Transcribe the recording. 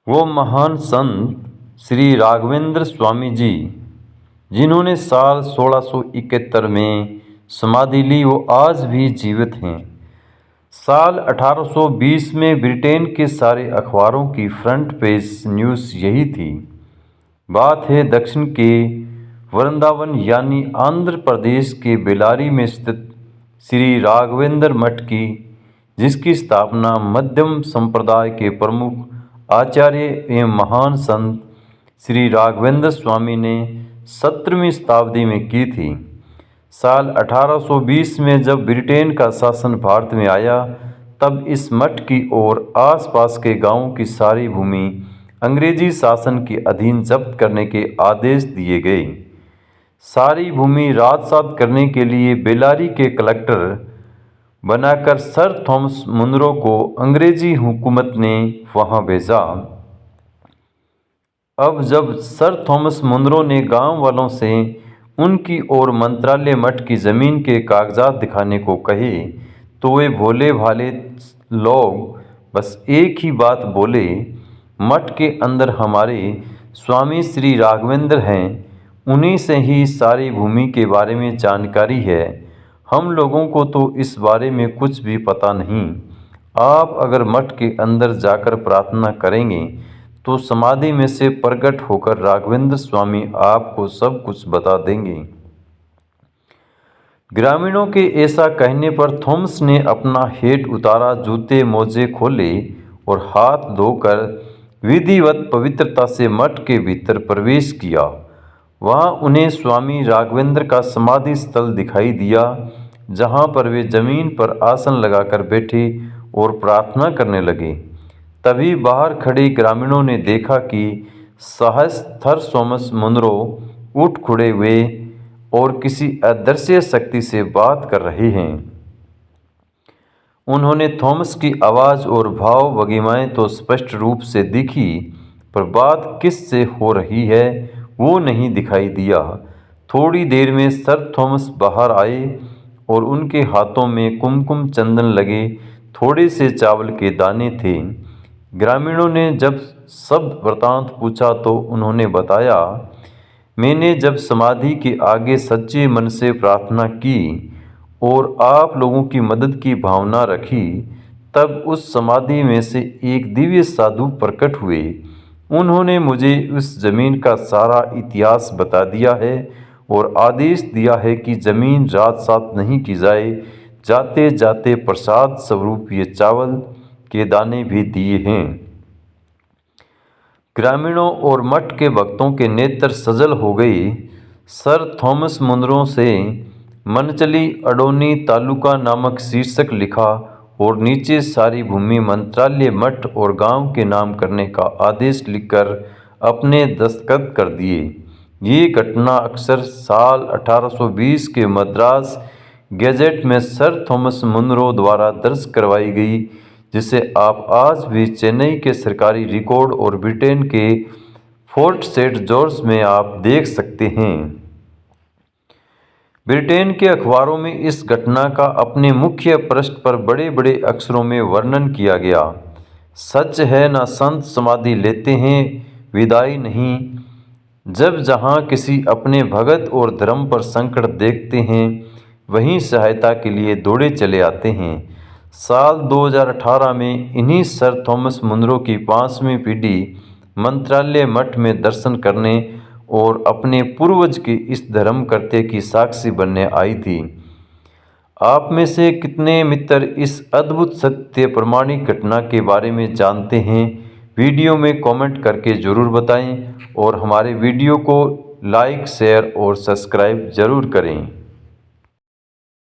वो महान संत श्री राघवेंद्र स्वामी जी, जिन्होंने साल 1671 में समाधि ली, वो आज भी जीवित हैं। साल 1820 में ब्रिटेन के सारे अखबारों की फ्रंट पेज न्यूज़ यही थी। बात है दक्षिण के वृंदावन यानी आंध्र प्रदेश के बेल्लारी में स्थित श्री राघवेंद्र मठ की, जिसकी स्थापना मध्यम संप्रदाय के प्रमुख आचार्य एवं महान संत श्री राघवेंद्र स्वामी ने 17वीं शताब्दी में की थी। साल 1820 में जब ब्रिटेन का शासन भारत में आया, तब इस मठ की और आसपास के गांवों की सारी भूमि अंग्रेजी शासन के अधीन जब्त करने के आदेश दिए गए। सारी भूमि राजसात करने के लिए बेल्लारी के कलेक्टर बनाकर सर थॉमस मुनरो को अंग्रेजी हुकूमत ने वहां भेजा। अब जब सर थॉमस मुनरो ने गांव वालों से उनकी और मंत्रालय मठ की ज़मीन के कागजात दिखाने को कहे, तो वे भोले भाले लोग बस एक ही बात बोले, मठ के अंदर हमारे स्वामी श्री राघवेंद्र हैं, उन्हीं से ही सारी भूमि के बारे में जानकारी है, हम लोगों को तो इस बारे में कुछ भी पता नहीं। आप अगर मठ के अंदर जाकर प्रार्थना करेंगे तो समाधि में से प्रकट होकर राघवेंद्र स्वामी आपको सब कुछ बता देंगे। ग्रामीणों के ऐसा कहने पर थॉमस ने अपना हेट उतारा, जूते मोजे खोले और हाथ धोकर विधिवत पवित्रता से मठ के भीतर प्रवेश किया। वहाँ उन्हें स्वामी राघवेंद्र का समाधि स्थल दिखाई दिया, जहाँ पर वे जमीन पर आसन लगाकर बैठे और प्रार्थना करने लगे। तभी बाहर खड़े ग्रामीणों ने देखा कि सहस्त्र सर थॉमस मुनरो उठ खड़े हुए और किसी अदृश्य शक्ति से बात कर रहे हैं। उन्होंने थॉमस की आवाज़ और भाव भंगिमाएं तो स्पष्ट रूप से दिखी, पर बात किस से हो रही है वो नहीं दिखाई दिया। थोड़ी देर में सर थॉमस बाहर आए और उनके हाथों में कुमकुम चंदन लगे थोड़े से चावल के दाने थे। ग्रामीणों ने जब सब वृतांत पूछा तो उन्होंने बताया, मैंने जब समाधि के आगे सच्चे मन से प्रार्थना की और आप लोगों की मदद की भावना रखी, तब उस समाधि में से एक दिव्य साधु प्रकट हुए। उन्होंने मुझे उस ज़मीन का सारा इतिहास बता दिया है और आदेश दिया है कि ज़मीन राजसात नहीं की जाए। जाते जाते प्रसाद स्वरूप ये चावल के दाने भी दिए हैं। ग्रामीणों और मठ के भक्तों के नेत्र सजल हो गए। सर थॉमस मुनरो से मनचली अडोनी तालुका नामक शीर्षक लिखा और नीचे सारी भूमि मंत्रालय मठ और गांव के नाम करने का आदेश लिखकर अपने दस्तखत कर दिए। ये घटना अक्सर साल 1820 के मद्रास गैजेट में सर थॉमस मुनरो द्वारा दर्ज करवाई गई, जिसे आप आज भी चेन्नई के सरकारी रिकॉर्ड और ब्रिटेन के फोर्ट सेंट जॉर्ज में आप देख सकते हैं। ब्रिटेन के अखबारों में इस घटना का अपने मुख्य पृष्ठ पर बड़े बड़े अक्षरों में वर्णन किया गया। सच है ना, संत समाधि लेते हैं, विदाई नहीं। जब जहाँ किसी अपने भगत और धर्म पर संकट देखते हैं, वहीं सहायता के लिए दौड़े चले आते हैं। साल 2018 में इन्हीं सर थॉमस मुनरो की 5वीं पीढ़ी मंत्रालय मठ में दर्शन करने और अपने पूर्वज के इस धर्म कर्त्य की साक्षी बनने आई थी। आप में से कितने मित्र इस अद्भुत सत्य प्रमाणिक घटना के बारे में जानते हैं? वीडियो में कमेंट करके ज़रूर बताएं और हमारे वीडियो को लाइक, शेयर और सब्सक्राइब ज़रूर करें।